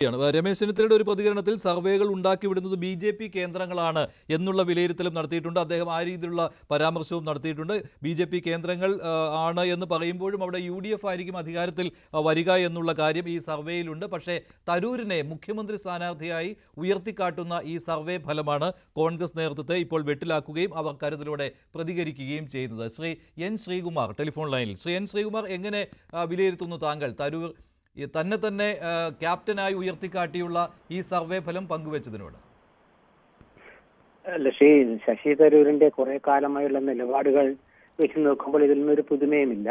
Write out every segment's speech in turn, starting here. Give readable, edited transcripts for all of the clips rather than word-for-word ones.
രമേശ് ചെന്നിത്തലയുടെ ഒരു പ്രതികരണത്തിൽ സർവേകൾ ഉണ്ടാക്കിവിടുന്നത് BJP കേന്ദ്രങ്ങളാണ് എന്നുള്ള വിലയിരുത്തലും നടത്തിയിട്ടുണ്ട്. അദ്ദേഹം ആ രീതിയിലുള്ള പരാമർശവും നടത്തിയിട്ടുണ്ട്. BJP കേന്ദ്രങ്ങൾ ആണ് എന്ന് പറയുമ്പോഴും അവിടെ UDF ആയിരിക്കും അധികാരത്തിൽ വരിക എന്നുള്ള കാര്യം ഈ സർവേയിലുണ്ട്. പക്ഷേ തരൂരിനെ മുഖ്യമന്ത്രി സ്ഥാനാർത്ഥിയായി ഉയർത്തിക്കാട്ടുന്ന ഈ സർവേ ഫലമാണ് കോൺഗ്രസ് നേതൃത്വത്തെ ഇപ്പോൾ വെട്ടിലാക്കുകയും അവർ കരുതലോടെ പ്രതികരിക്കുകയും ചെയ്യുന്നത്. ശ്രീ N. ശ്രീകുമാർ ടെലിഫോൺ ലൈനിൽ. ശ്രീ N. ശ്രീകുമാർ, എങ്ങനെ വിലയിരുത്തുന്നു താങ്കൾ തരൂർ തന്നെ ക്യാപ്റ്റനായി ഉയർത്തിക്കാട്ടിയുള്ള ഈ സർവേ ഫലം പങ്കുവച്ചതിനോട്? ശശി തരൂരിന്റെ കുറെ കാലമായുള്ള നിലപാടുകൾ വെച്ച് നോക്കുമ്പോൾ ഇതിൽ നിന്നൊരു പുതുമയുമില്ല.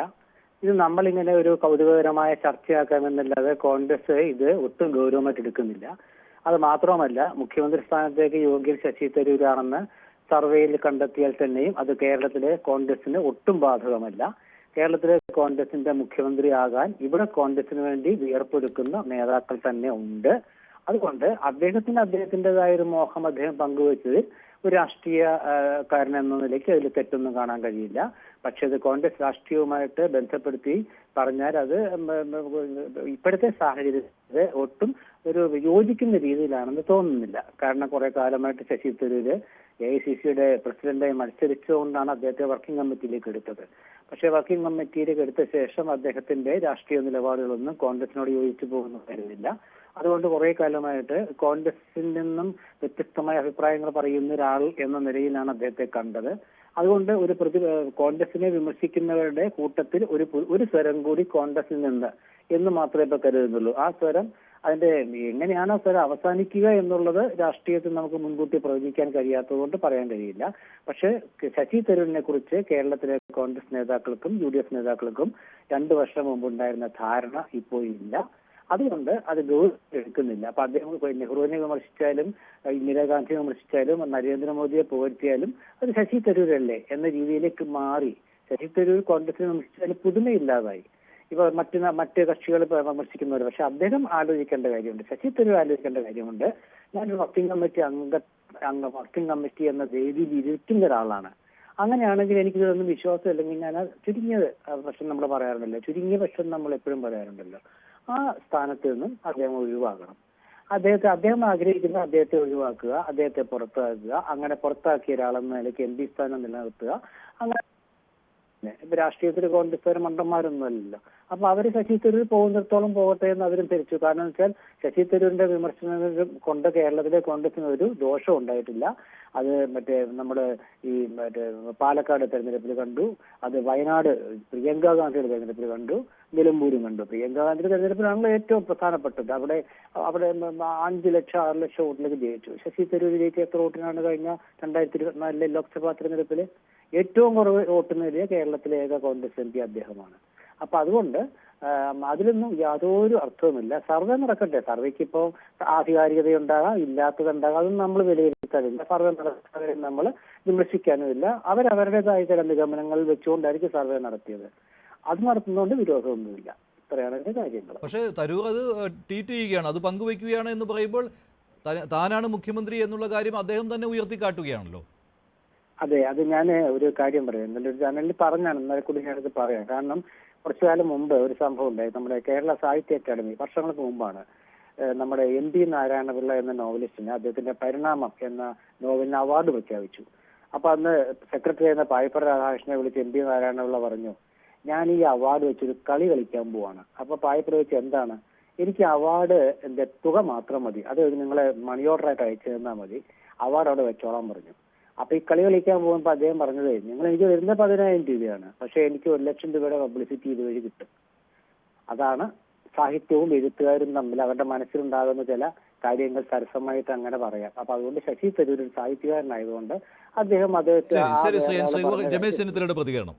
ഇത് നമ്മളിങ്ങനെ ഒരു കൗതുകകരമായ ചർച്ചയാക്കാമെന്നല്ലാതെ കോൺഗ്രസ് ഇത് ഒട്ടും ഗൗരവമായിട്ട് എടുക്കുന്നില്ല. അത് മാത്രമല്ല, മുഖ്യമന്ത്രി സ്ഥാനത്തേക്ക് യോഗ്യൻ ശശി തരൂരാണെന്ന് സർവേയിൽ കണ്ടെത്തിയാൽ തന്നെയും അത് കേരളത്തിലെ കോൺഗ്രസിന് ഒട്ടും ബാധകമല്ല. കേരളത്തിലെ കോൺഗ്രസിന്റെ മുഖ്യമന്ത്രിയാകാൻ ഇവിടെ കോൺഗ്രസിന് വേണ്ടി വിയർപ്പൊടുക്കുന്ന നേതാക്കൾ തന്നെ ഉണ്ട്. അതുകൊണ്ട് അദ്ദേഹത്തിൻ്റെതായ ഒരു മോഹം അദ്ദേഹം പങ്കുവച്ചതിൽ ഒരു രാഷ്ട്രീയക്കാരൻ എന്ന നിലയ്ക്ക് അതിൽ തെറ്റൊന്നും കാണാൻ കഴിയില്ല. പക്ഷെ അത് കോൺഗ്രസ് രാഷ്ട്രീയവുമായിട്ട് ബന്ധപ്പെടുത്തി പറഞ്ഞാൽ അത് ഇപ്പോഴത്തെ സാഹചര്യത്തിൽ ഒട്ടും ഒരു യോജിക്കുന്ന രീതിയിലാണെന്ന് തോന്നുന്നില്ല. കാരണം കുറെ കാലമായിട്ട് ശശി തരൂര് AICCയുടെ പ്രസിഡന്റായി മത്സരിച്ചുകൊണ്ടാണ് അദ്ദേഹത്തെ വർക്കിംഗ് കമ്മിറ്റിയിലേക്ക് എടുത്തത്. പക്ഷെ വർക്കിംഗ് കമ്മിറ്റിയിലേക്ക് എടുത്ത ശേഷം അദ്ദേഹത്തിന്റെ രാഷ്ട്രീയ നിലപാടുകളൊന്നും കോൺഗ്രസിനോട് യോജിച്ചു പോകുന്നതായിരുന്നില്ല. അതുകൊണ്ട് കുറെ കാലമായിട്ട് കോൺഗ്രസിൽ നിന്നും വ്യത്യസ്തമായ അഭിപ്രായങ്ങൾ പറയുന്ന ഒരാൾ എന്ന നിലയിലാണ് അദ്ദേഹത്തെ കണ്ടത്. അതുകൊണ്ട് കോൺഗ്രസിനെ വിമർശിക്കുന്നവരുടെ കൂട്ടത്തിൽ ഒരു സ്വരം കൂടി കോൺഗ്രസിൽ നിന്ന് എന്ന് മാത്രമേ ഇപ്പൊ കരുതുന്നുള്ളൂ. ആ സ്വരം എങ്ങനെയാണ് ആ സ്വരം അവസാനിക്കുക എന്നുള്ളത് രാഷ്ട്രീയത്തിൽ നമുക്ക് മുൻകൂട്ടി പ്രവചിക്കാൻ കഴിയാത്തതുകൊണ്ട് പറയാൻ കഴിയില്ല. പക്ഷെ ശശി തരൂരിനെ കുറിച്ച് കേരളത്തിലെ കോൺഗ്രസ് നേതാക്കൾക്കും UDF നേതാക്കൾക്കും 2 വർഷം മുമ്പ് ഉണ്ടായിരുന്ന ധാരണ ഇപ്പോൾ ഇല്ല. അതുകൊണ്ട് അത് എടുക്കുന്നില്ല. അപ്പൊ അദ്ദേഹം നെഹ്റുവിനെ വിമർശിച്ചാലും ഇന്ദിരാഗാന്ധിയെ വിമർശിച്ചാലും നരേന്ദ്രമോദിയെ പുകഴ്ത്തിയാലും അത് ശശി തരൂരല്ലേ എന്ന രീതിയിലേക്ക് മാറി. ശശി തരൂർ കോൺഗ്രസിനെ വിമർശിച്ചാലും പുതുമയില്ലാതായി. ഇപ്പൊ മറ്റ് കക്ഷികൾ വിമർശിക്കുന്നവർ. പക്ഷെ അദ്ദേഹം ആലോചിക്കേണ്ട കാര്യമുണ്ട്, ശശി തരൂർ ആലോചിക്കേണ്ട കാര്യമുണ്ട്. ഞാനൊരു വർക്കിംഗ് കമ്മിറ്റി എന്ന വേദിയിൽ ഇരിക്കുന്ന ഒരാളാണ്. അങ്ങനെയാണെങ്കിൽ എനിക്കിതൊന്നും വിശ്വാസം ഇല്ലെങ്കിൽ ഞാൻ ചുരുങ്ങിയ പക്ഷം നമ്മൾ പറയാറുണ്ടല്ലോ, ചുരുങ്ങിയ പക്ഷം നമ്മൾ എപ്പോഴും പറയാറുണ്ടല്ലോ, ആ സ്ഥാനത്ത് നിന്നും അദ്ദേഹം ഒഴിവാക്കണം. അദ്ദേഹം ആഗ്രഹിക്കുന്ന അദ്ദേഹത്തെ ഒഴിവാക്കുക, അദ്ദേഹത്തെ പുറത്താക്കുക. അങ്ങനെ പുറത്താക്കിയ ഒരാളെന്ന നിലയ്ക്ക് MP സ്ഥാനം നിലനിർത്തുക. അങ്ങനെ രാഷ്ട്രീയത്തിൽ കോൺഗ്രസ്സുകാർ മണ്ടന്മാരൊന്നുമല്ലല്ലോ. അപ്പൊ അവര് ശശി തരൂർ പോകുന്നിടത്തോളം പോകട്ടെ എന്ന് അവരും തിരിച്ചു. കാരണം വെച്ചാൽ ശശി തരൂരിന്റെ വിമർശനങ്ങൾ കൊണ്ട് കേരളത്തിലെ കോൺഗ്രസിന് ഒരു ദോഷം ഉണ്ടായിട്ടില്ല. അത് നമ്മുടെ ഈ പാലക്കാട് തെരഞ്ഞെടുപ്പിൽ കണ്ടു, അത് വയനാട് പ്രിയങ്ക ഗാന്ധിയുടെ തെരഞ്ഞെടുപ്പിൽ കണ്ടു, നിലമ്പൂരും കണ്ടു. പ്രിയങ്ക ഗാന്ധിയുടെ തെരഞ്ഞെടുപ്പിലാണല്ലോ ഏറ്റവും പ്രധാനപ്പെട്ടത്. അവിടെ 5 ലക്ഷം 6 ലക്ഷം വോട്ടിലേക്ക് ജയിച്ചു. ശശി തരൂരിലേക്ക് എത്ര വോട്ടിനാണ് കഴിഞ്ഞ 2024 ലോക്സഭാ തെരഞ്ഞെടുപ്പിൽ ഏറ്റവും കുറവ് വോട്ട് നേടിയ കേരളത്തിലെ ഏക കോൺഗ്രസ് MP അദ്ദേഹമാണ്. അപ്പൊ അതുകൊണ്ട് അതിലൊന്നും യാതൊരു അർത്ഥവുമില്ല. സർവേ നടക്കട്ടെ, സർവേക്ക് ഇപ്പോൾ ആധികാരികതയുണ്ടാകാം, ഇല്ലാത്തതുണ്ടാകാം, അതൊന്നും നമ്മൾ വിലയിരുത്താനില്ല. സർവേ നടത്തുന്നവരെ നമ്മൾ വിമർശിക്കാനുമില്ല. അവരവരുടേതായ ചില നിഗമനങ്ങൾ വെച്ചുകൊണ്ടായിരിക്കും സർവേ നടത്തിയത്. അത് നടത്തുന്നതുകൊണ്ട് വിരോധമൊന്നുമില്ല. ഇത്രയാണ് അതിന്റെ കാര്യങ്ങൾ. പക്ഷേ തരൂർ അത് ട്വീറ്റ് ചെയ്യുകയാണ്, അത് പങ്കുവയ്ക്കുകയാണ് എന്ന് പറയുമ്പോൾ താനാണ് മുഖ്യമന്ത്രി എന്നുള്ള കാര്യം അദ്ദേഹം തന്നെ ഉയർത്തിക്കാട്ടുകയാണല്ലോ. അതെ, അത് ഞാൻ ഒരു കാര്യം പറയാം. എൻ്റെ ഒരു ചാനലിൽ പറഞ്ഞാണ്, എന്നാലും കൂടി ഞാനത് പറയാം. കാരണം കുറച്ചു കാലം മുമ്പ് ഒരു സംഭവം ഉണ്ടായി. നമ്മുടെ കേരള സാഹിത്യ അക്കാദമി വർഷങ്ങൾക്ക് മുമ്പാണ് നമ്മുടെ MP നാരായണപിള്ള എന്ന നോവലിസ്റ്റിന് അദ്ദേഹത്തിന്റെ പരിണാമം എന്ന നോവലിന് അവാർഡ് പ്രഖ്യാപിച്ചു. അപ്പൊ അന്ന് സെക്രട്ടറി ആയിരുന്ന പായിപ്പറ രാധാകൃഷ്ണനെ വിളിച്ച് MP നാരായണപിള്ള പറഞ്ഞു, ഞാൻ ഈ അവാർഡ് വെച്ചൊരു കളി കളിക്കാൻ പോവാണ്. അപ്പൊ പായിപ്പറ വെച്ച് എന്താണ്, എനിക്ക് അവാർഡ് തുക മാത്രം മതി, അത് നിങ്ങളെ മണി ഓർഡറായിട്ട് അയച്ചു തന്നാൽ മതി, അവാർഡ് അവിടെ വെച്ചോളാൻ പറഞ്ഞു. അപ്പൊ ഈ കളി കളിക്കാൻ പോകുമ്പോൾ അദ്ദേഹം പറഞ്ഞത്, നിങ്ങൾ എനിക്ക് വരുന്ന 10,000 രൂപയാണ്, പക്ഷെ എനിക്ക് 1 ലക്ഷം രൂപയുടെ പബ്ലിസിറ്റി ഇതുവഴി കിട്ടും. അതാണ് സാഹിത്യവും എഴുത്തുകാരും തമ്മിൽ അവരുടെ മനസ്സിലുണ്ടാകുന്ന ചില കാര്യങ്ങൾ സരസമായിട്ട് അങ്ങനെ പറയാം. അപ്പൊ അതുകൊണ്ട് ശശി തരൂർ ഒരു സാഹിത്യകാരനായതുകൊണ്ട് അദ്ദേഹം രമേശ് ചെന്നിത്തലയുടെ പ്രതികരണം.